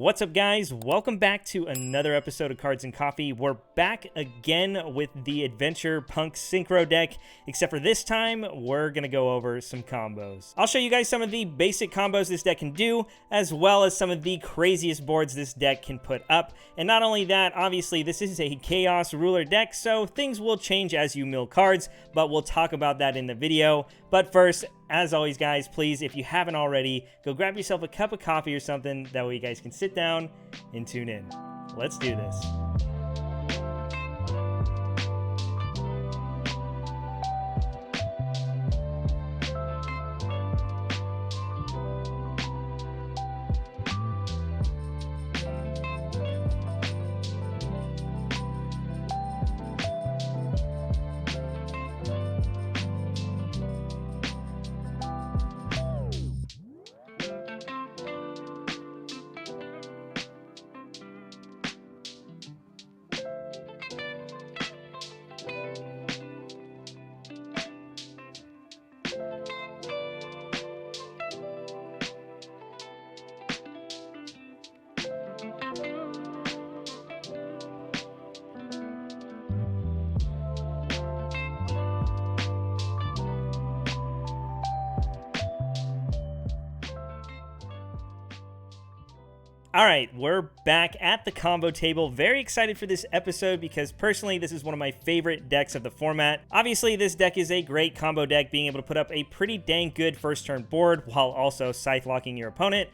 What's up, guys? Welcome back to another episode of Cards and Coffee. We're back again with the Adventure P.U.N.K Synchro deck, except for this time, we're going to go over some combos. I'll show you guys some of the basic combos this deck can do, as well as some of the craziest boards this deck can put up. And not only that, obviously, this is a Chaos Ruler deck, so things will change as you mill cards, but we'll talk about that in the video. But first, as always, guys, please, if you haven't already, go grab yourself a cup of coffee or something. That way you guys can sit down and tune in. Let's do this. Alright, we're back at the combo table. Very excited for this episode because personally this is one of my favorite decks of the format. Obviously this deck is a great combo deck, being able to put up a pretty dang good first turn board while also scythe locking your opponent.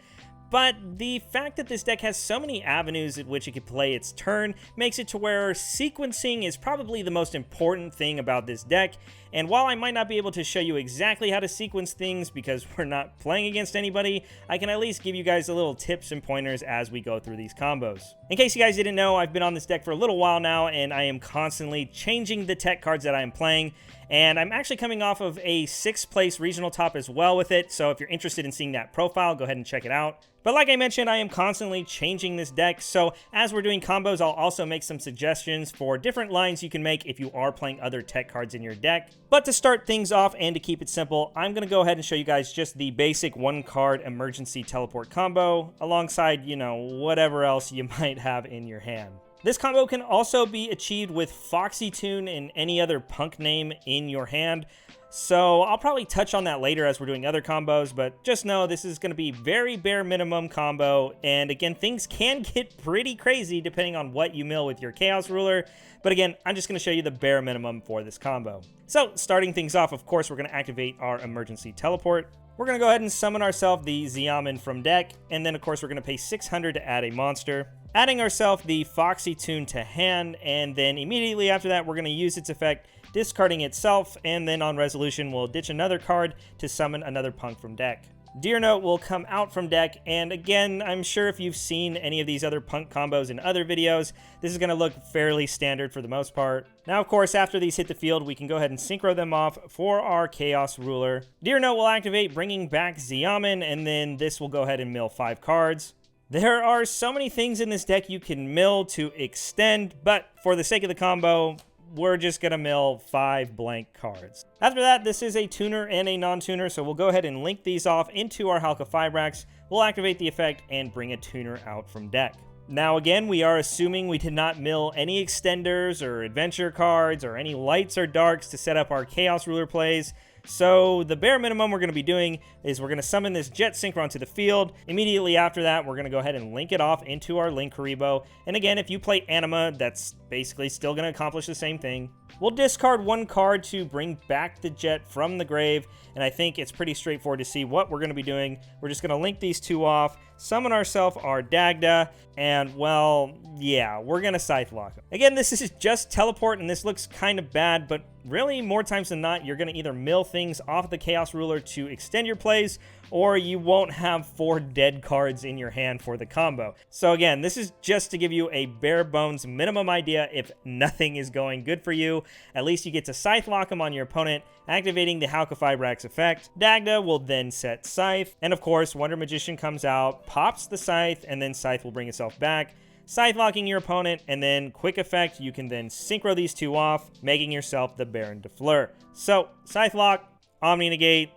But the fact that this deck has so many avenues at which it could play its turn makes it to where sequencing is probably the most important thing about this deck. And while I might not be able to show you exactly how to sequence things because we're not playing against anybody, I can at least give you guys a little tips and pointers as we go through these combos. In case you guys didn't know, I've been on this deck for a little while now, and I am constantly changing the tech cards that I am playing. And I'm actually coming off of a 6th place regional top as well with it, so if you're interested in seeing that profile, go ahead and check it out. But like I mentioned, I am constantly changing this deck, so as we're doing combos, I'll also make some suggestions for different lines you can make if you are playing other tech cards in your deck. But to start things off and to keep it simple, I'm going to go ahead and show you guys just the basic 1-card emergency teleport combo, alongside, you know, whatever else you might have in your hand. This combo can also be achieved with Foxy Tune and any other P.U.N.K name in your hand. So I'll probably touch on that later as we're doing other combos, but just know this is going to be very bare minimum combo. And again, things can get pretty crazy depending on what you mill with your Chaos Ruler. But again, I'm just going to show you the bare minimum for this combo. So starting things off, of course, we're going to activate our emergency teleport. We're going to go ahead and summon ourselves the Xiamen from deck, and then of course we're going to pay 600 to add a monster. Adding ourselves the Foxy Tune to hand, and then immediately after that we're going to use its effect, discarding itself, and then on resolution we'll ditch another card to summon another P.U.N.K from deck. Deer Note will come out from deck, and again, I'm sure if you've seen any of these other P.U.N.K combos in other videos, this is going to look fairly standard for the most part. Now, of course, after these hit the field, we can go ahead and synchro them off for our Chaos Ruler. Deer Note will activate, bringing back Xiamen, and then this will go ahead and mill 5 cards. There are so many things in this deck you can mill to extend, but for the sake of the combo, we're just going to mill 5 blank cards. After that, this is a tuner and a non-tuner, so we'll go ahead and link these off into our P.U.N.K. We'll activate the effect and bring a tuner out from deck. Now again, we are assuming we did not mill any extenders or adventure cards or any lights or darks to set up our Chaos Ruler plays. So the bare minimum we're going to be doing is we're going to summon this Jet Synchro onto the field. Immediately after that, we're going to go ahead and link it off into our Link Karibo. And again, if you play Anima, that's basically still going to accomplish the same thing. We'll discard 1 card to bring back the Jet from the grave, and I think it's pretty straightforward to see what we're going to be doing. We're just going to link these 2 off, summon ourselves our Dagda, and well, yeah, we're going to Scythe Lock him. Again, this is just teleport, and this looks kind of bad, but really, more times than not, you're going to either mill things off the Chaos Ruler to extend your plays, or you won't have 4 dead cards in your hand for the combo. So again, this is just to give you a bare bones minimum idea. If nothing is going good for you, at least you get to Scythe Lock them on your opponent, activating the P.U.N.K effect. Dagda will then set Scythe, and of course, Wonder Magician comes out, pops the Scythe, and then Scythe will bring itself back, Scythe locking your opponent, and then quick effect, you can then synchro these 2 off, making yourself the Baron de Fleur. So, Scythe Lock, Omni Negate,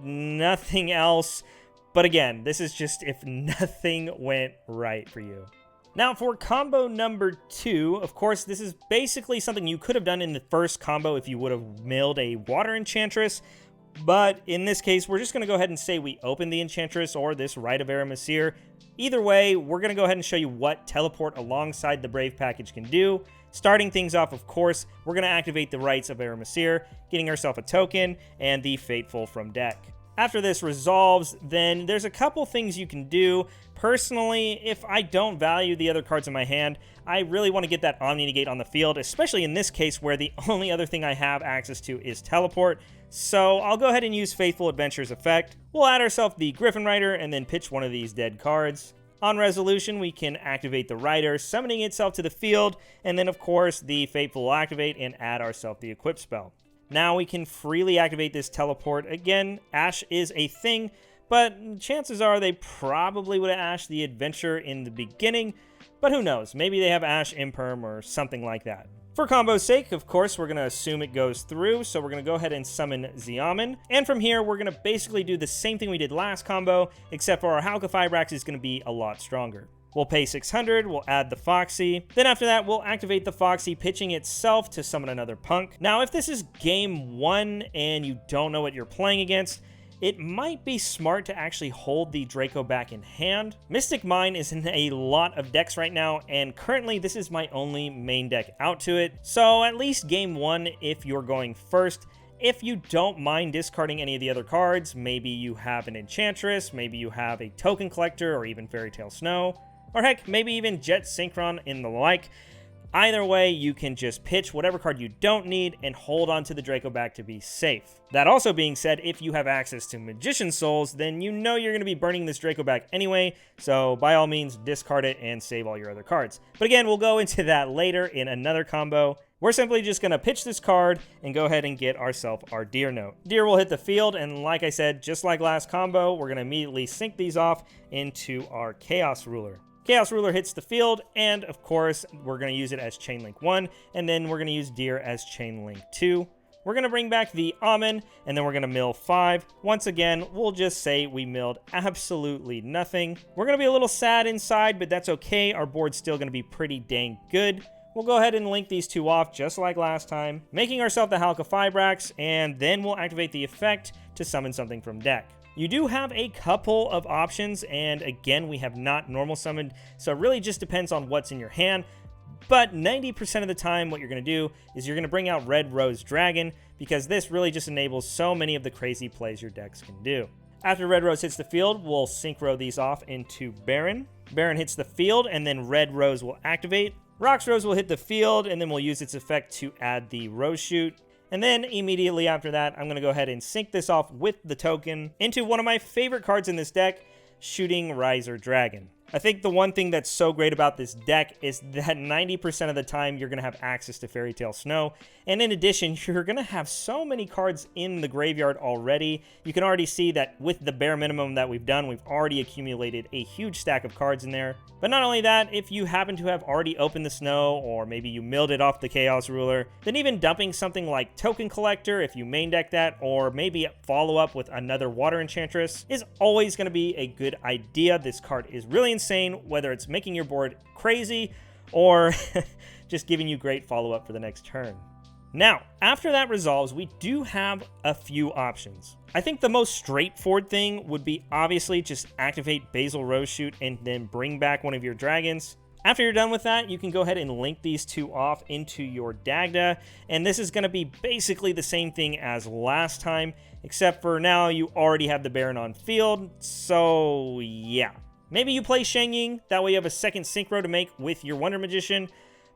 nothing else. But again, this is just if nothing went right for you. Now for combo number 2, of course, this is basically something you could have done in the first combo if you would have milled a Water Enchantress. But in this case, we're just going to go ahead and say we open the Enchantress or this Rite of Aramesir. Either way, we're going to go ahead and show you what Teleport alongside the Brave package can do. Starting things off, of course, we're going to activate the Rites of Aramesir, getting ourselves a token, and the Fateful from deck. After this resolves, then there's a couple things you can do. Personally, if I don't value the other cards in my hand, I really want to get that Omni Negate on the field, especially in this case where the only other thing I have access to is Teleport. So I'll go ahead and use Faithful Adventure's effect. We'll add ourselves the Griffin Rider and then pitch one of these dead cards. On resolution, we can activate the Rider, summoning itself to the field, and then of course the Fateful will activate and add ourselves the Equip spell. Now we can freely activate this Teleport. Again, Ash is a thing, but chances are they probably would have Ashed the Adventure in the beginning, but who knows, maybe they have Ash Imperm or something like that. For combo's sake, of course, we're going to assume it goes through, so we're going to go ahead and summon Xiamen. And from here, we're going to basically do the same thing we did last combo, except for our Halqifibrax is going to be a lot stronger. We'll pay 600, we'll add the Foxy. Then after that, we'll activate the Foxy, pitching itself to summon another P.U.N.K. Now, if this is game 1 and you don't know what you're playing against, it might be smart to actually hold the Draco back in hand. Mystic Mine is in a lot of decks right now, and currently this is my only main deck out to it. So at least game 1, if you're going first, if you don't mind discarding any of the other cards, maybe you have an Enchantress, maybe you have a Token Collector, or even Fairy Tale Snow, or heck, maybe even Jet Synchron and the like. Either way, you can just pitch whatever card you don't need and hold on to the Draco back to be safe. That also being said, if you have access to Magician Souls, then you know you're going to be burning this Draco back anyway, so by all means, discard it and save all your other cards. But again, we'll go into that later in another combo. We're simply just going to pitch this card and go ahead and get ourselves our Deer Note. Deer will hit the field, and like I said, just like last combo, we're going to immediately sync these off into our Chaos Ruler. Chaos Ruler hits the field, and of course, we're going to use it as Chain Link 1, and then we're going to use Deer as Chain Link 2. We're going to bring back the Amen, and then we're going to mill 5. Once again, we'll just say we milled absolutely nothing. We're going to be a little sad inside, but that's okay. Our board's still going to be pretty dang good. We'll go ahead and link these two off just like last time, making ourselves the Halqifibrax, and then we'll activate the effect to summon something from deck. You do have a couple of options, and again, we have not normal summoned, so it really just depends on what's in your hand. But 90% of the time, what you're going to do is you're going to bring out Red Rose Dragon, because this really just enables so many of the crazy plays your decks can do. After Red Rose hits the field, we'll Synchro these off into Baron. Baron hits the field, and then Red Rose will activate. Rox Rose will hit the field, and then we'll use its effect to add the Rose Shoot. And then immediately after that, I'm going to go ahead and sync this off with the token into one of my favorite cards in this deck, Shooting Riser Dragon. I think the one thing that's so great about this deck is that 90% of the time you're going to have access to Fairy Tale Snow. And in addition, you're going to have so many cards in the graveyard already. You can already see that with the bare minimum that we've done, we've already accumulated a huge stack of cards in there. But not only that, if you happen to have already opened the Snow, or maybe you milled it off the Chaos Ruler, then even dumping something like Token Collector, if you main deck that, or maybe follow up with another Water Enchantress, is always going to be a good idea. This card is really insane, whether it's making your board crazy or just giving you great follow-up for the next turn. Now, after that resolves, we do have a few options. I think the most straightforward thing would be obviously just activate Basil Rose Shoot and then bring back one of your dragons. After you're done with that, you can go ahead and link these two off into your Dagda, and this is going to be basically the same thing as last time, except for now you already have the Baron on field, so yeah. Maybe you play Shang Ying, that way you have a second Synchro to make with your Wonder Magician,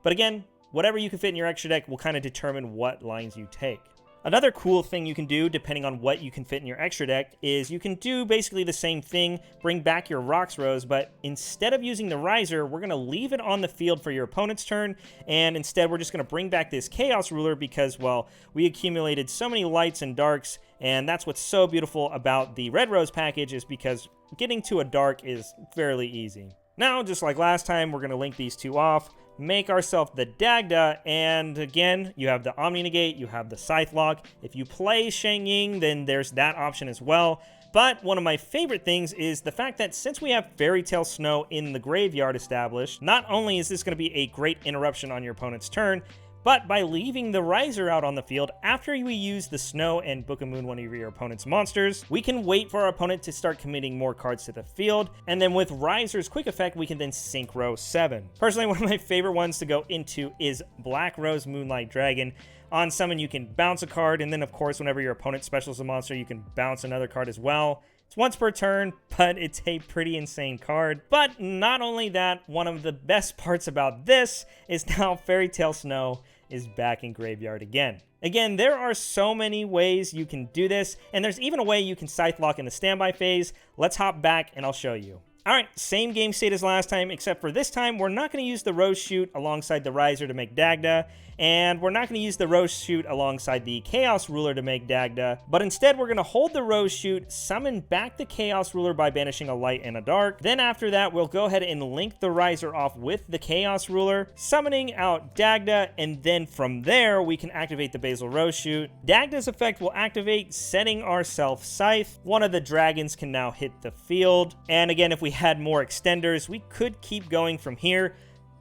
but again, whatever you can fit in your extra deck will kind of determine what lines you take. Another cool thing you can do, depending on what you can fit in your extra deck, is you can do basically the same thing, bring back your Rox Rose, but instead of using the Riser, we're going to leave it on the field for your opponent's turn, and instead we're just going to bring back this Chaos Ruler because, well, we accumulated so many lights and darks, and that's what's so beautiful about the Red Rose package, is because getting to a dark is fairly easy. Now, just like last time, we're going to link these two off, make ourselves the Dagda, and again, you have the Omni Negate, you have the Scythe Lock. If you play Shang Ying, then there's that option as well. But one of my favorite things is the fact that since we have Fairy Tale Snow in the graveyard established, not only is this going to be a great interruption on your opponent's turn, but by leaving the Riser out on the field after we use the Snow and Book of Moon one of your opponent's monsters, we can wait for our opponent to start committing more cards to the field, and then with Riser's quick effect, we can then Synchro 7. Personally, one of my favorite ones to go into is Black Rose Moonlight Dragon. On summon, you can bounce a card, and then of course, whenever your opponent specials a monster, you can bounce another card as well. It's once per turn, but it's a pretty insane card. But not only that, one of the best parts about this is now Fairy Tale Snow is back in graveyard again. Again, there are so many ways you can do this, and there's even a way you can Scythe Lock in the standby phase. Let's hop back and I'll show you. Alright, same game state as last time, except for this time, we're not going to use the Rose Shoot alongside the Riser to make Dagda, and we're not going to use the Rose Shoot alongside the Chaos Ruler to make Dagda, but instead we're going to hold the Rose Shoot, summon back the Chaos Ruler by banishing a light and a dark. Then after that, we'll go ahead and link the Riser off with the Chaos Ruler, summoning out Dagda, and then from there, we can activate the Basil Rose Shoot. Dagda's effect will activate, setting our Self Scythe. One of the dragons can now hit the field, and again, if we had more extenders, we could keep going from here,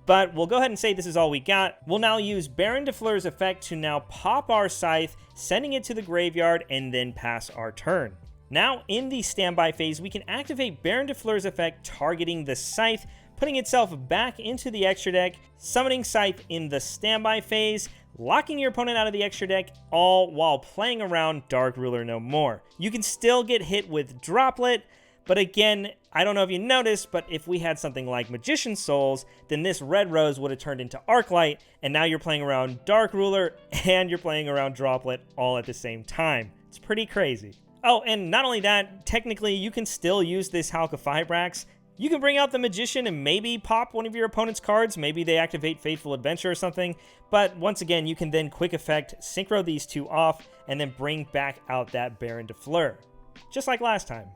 but we'll go ahead and say this is all we got. We'll now use Baron de Fleur's effect to now pop our Scythe, sending it to the graveyard, and then pass our turn. Now, in the standby phase, we can activate Baron de Fleur's effect targeting the Scythe, putting itself back into the extra deck, summoning Scythe in the standby phase, locking your opponent out of the extra deck, all while playing around Dark Ruler no more. You can still get hit with Droplet, but again, I don't know if you noticed, but if we had something like Magician's Souls, then this Red Rose would have turned into Arclight, and now you're playing around Dark Ruler, and you're playing around Droplet all at the same time. It's pretty crazy. Oh, and not only that, technically, you can still use this Hulk of Fibrax. You can bring out the Magician and maybe pop one of your opponent's cards. Maybe they activate Fateful Adventure or something. But once again, you can then quick effect, synchro these two off, and then bring back out that Baron de Fleur. Just like last time.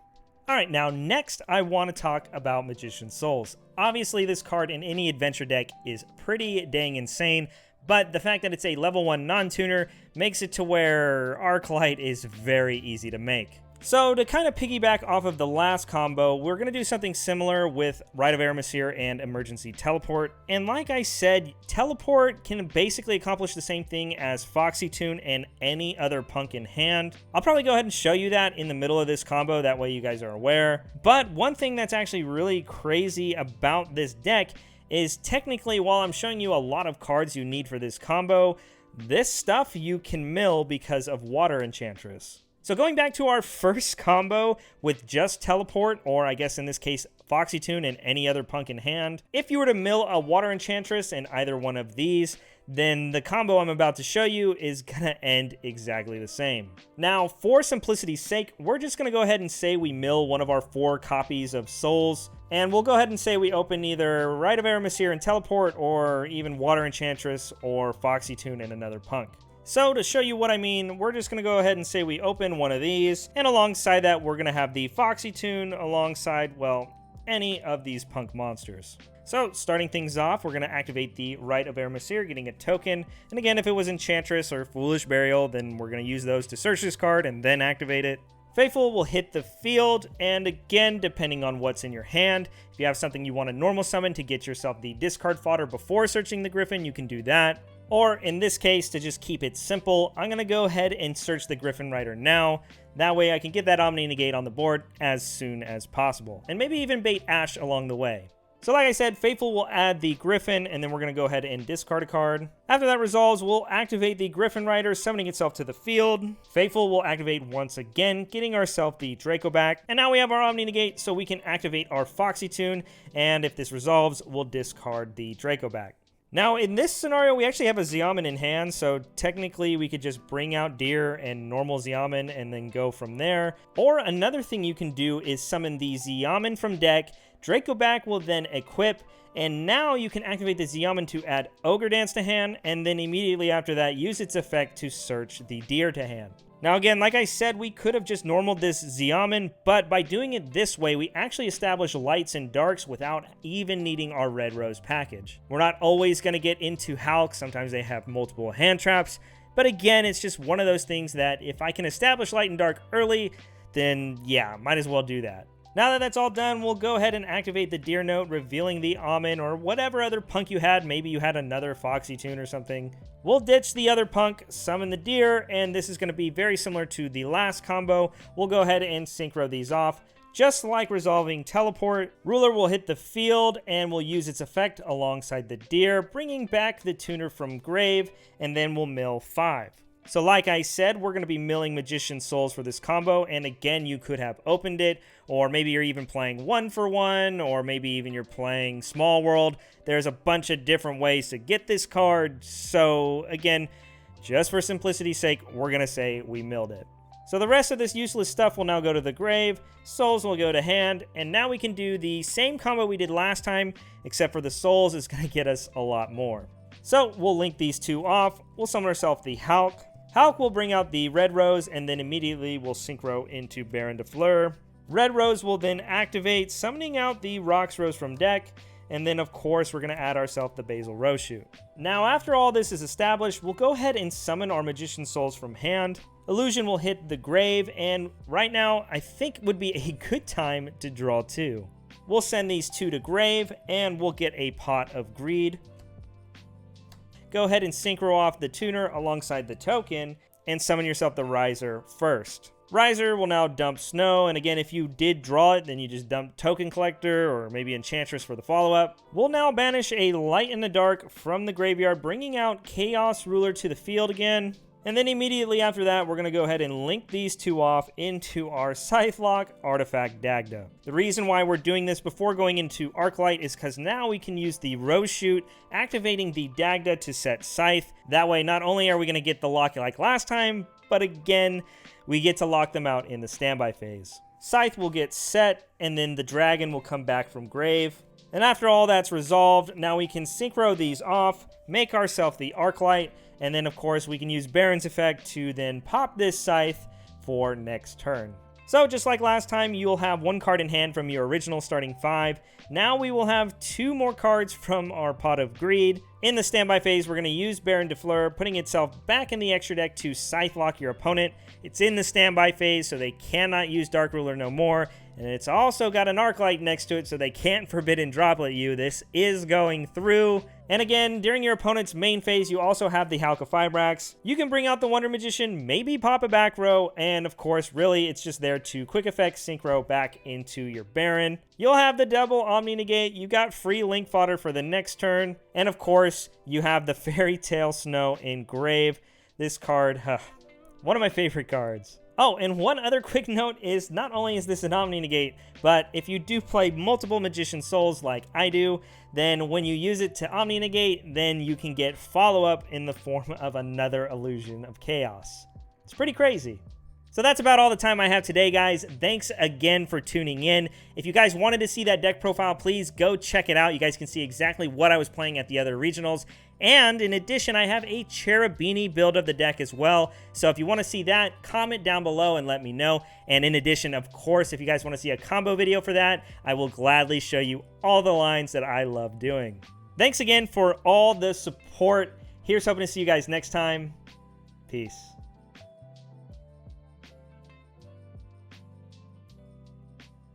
Alright, now next I want to talk about Magician's Souls. Obviously this card in any adventure deck is pretty dang insane, but the fact that it's a level 1 non-tuner makes it to where Arclight is very easy to make. So to kind of piggyback off of the last combo, we're going to do something similar with Rite of Aramesir and Emergency Teleport. And like I said, Teleport can basically accomplish the same thing as Foxy Tune and any other punk in hand. I'll probably go ahead and show you that in the middle of this combo, that way you guys are aware. But one thing that's actually really crazy about this deck is technically, while I'm showing you a lot of cards you need for this combo, this stuff you can mill because of Water Enchantress. So going back to our first combo with just Teleport, or I guess in this case, Foxy Tune and any other punk in hand, if you were to mill a Water Enchantress in either one of these, then the combo I'm about to show you is gonna end exactly the same. Now, for simplicity's sake, we're just gonna go ahead and say we mill one of our 4 copies of Souls, and we'll go ahead and say we open either Rite of Aramesir and Teleport, or even Water Enchantress, or Foxy Tune and another punk. So to show you what I mean, we're just going to go ahead and say we open one of these, and alongside that we're going to have the Foxy Tune alongside, well, any of these punk monsters. So starting things off, we're going to activate the Rite of Aramesir, getting a token, and again, if it was Enchantress or Foolish Burial, then we're going to use those to search this card and then activate it. Faithful will hit the field, and again, depending on what's in your hand, if you have something you want to normal summon to get yourself the discard fodder before searching the Griffin, you can do that. Or in this case, to just keep it simple, I'm going to go ahead and search the Griffin Rider now. That way I can get that Omni Negate on the board as soon as possible. And maybe even bait Ash along the way. So like I said, Faithful will add the Griffin, and then we're going to go ahead and discard a card. After that resolves, we'll activate the Griffin Rider, summoning itself to the field. Faithful will activate once again, getting ourselves the Draco back. And now we have our Omni Negate, so we can activate our Foxy Tune, and if this resolves, we'll discard the Draco back. Now, in this scenario, we actually have a Xiamen in hand, so technically we could just bring out Deer and normal Xiamen and then go from there. Or another thing you can do is summon the Xiamen from deck, Draco back will then equip, and now you can activate the Xiamen to add Ogre Dance to hand, and then immediately after that, use its effect to search the Deer to hand. Now again, like I said, we could have just normaled this Xiamen, but by doing it this way, we actually establish lights and darks without even needing our Red Rose package. We're not always going to get into Hulk, sometimes they have multiple hand traps, but again, it's just one of those things that if I can establish light and dark early, then yeah, might as well do that. Now that that's all done, we'll go ahead and activate the Deer Note, revealing the Almond or whatever other punk you had. Maybe you had another Foxy Tune or something. We'll ditch the other punk, summon the Deer, and this is going to be very similar to the last combo. We'll go ahead and Synchro these off. Just like resolving Teleport, Ruler will hit the field and will use its effect alongside the Deer, bringing back the Tuner from grave, and then we'll mill 5. So like I said, we're going to be milling Magician Souls for this combo, and again, you could have opened it, or maybe you're even playing 1 for 1, or maybe even you're playing Small World. There's a bunch of different ways to get this card, so again, just for simplicity's sake, we're going to say we milled it. So the rest of this useless stuff will now go to the grave, souls will go to hand, and now we can do the same combo we did last time, except for the souls is going to get us a lot more. So we'll link these two off, we'll summon ourselves the Hulk. Hulk will bring out the Red Rose, and then immediately we'll Synchro into Baron de Fleur. Red Rose will then activate, summoning out the Rox Rose from deck, and then of course we're going to add ourselves the Basil Rose Shoot. Now after all this is established, we'll go ahead and summon our Magician Souls from hand. Illusion will hit the grave, and right now I think would be a good time to draw 2. We'll send these 2 to grave, and we'll get a Pot of Greed. Go ahead and Synchro off the Tuner alongside the token, and summon yourself the Riser first. Riser will now dump Snow, and again, if you did draw it, then you just dump Token Collector, or maybe Enchantress for the follow-up. We'll now banish a Light in the Dark from the graveyard, bringing out Chaos Ruler to the field again. And then immediately after that, we're going to go ahead and link these 2 off into our Scythe Lock Artifact Dagda. The reason why we're doing this before going into Arclight is because now we can use the Rose Shoot, activating the Dagda to set Scythe. That way, not only are we going to get the lock like last time, but again, we get to lock them out in the standby phase. Scythe will get set, and then the Dragon will come back from grave. And after all that's resolved, now we can Synchro these off, make ourselves the Arclight, and then of course we can use Baron's effect to then pop this Scythe for next turn. So just like last time, you'll have 1 card in hand from your original starting 5. Now we will have 2 more cards from our Pot of Greed. In the standby phase, we're going to use Baron de Fleur, putting itself back in the extra deck to Scythe Lock your opponent. It's in the standby phase, so they cannot use Dark Ruler no more. And it's also got an Arclight next to it, so they can't Forbidden Droplet you. This is going through. And again, during your opponent's main phase, you also have the Hulk of Fibrax. You can bring out the Wonder Magician, maybe pop a back row, and of course, really, it's just there to quick effect Synchro back into your Baron. You'll have the double Omni Negate, you got free Link Fodder for the next turn, and of course, you have the Fairy Tale Snow Engrave. This card, one of my favorite cards. Oh, and one other quick note is not only is this an Omni Negate, but if you do play multiple Magician Souls like I do, then when you use it to Omni Negate, then you can get follow-up in the form of another Illusion of Chaos. It's pretty crazy. So that's about all the time I have today, guys. Thanks again for tuning in. If you guys wanted to see that deck profile, please go check it out. You guys can see exactly what I was playing at the other regionals. And in addition, I have a Cherubini build of the deck as well. So if you want to see that, comment down below and let me know. And in addition, of course, if you guys want to see a combo video for that, I will gladly show you all the lines that I love doing. Thanks again for all the support. Here's hoping to see you guys next time. Peace.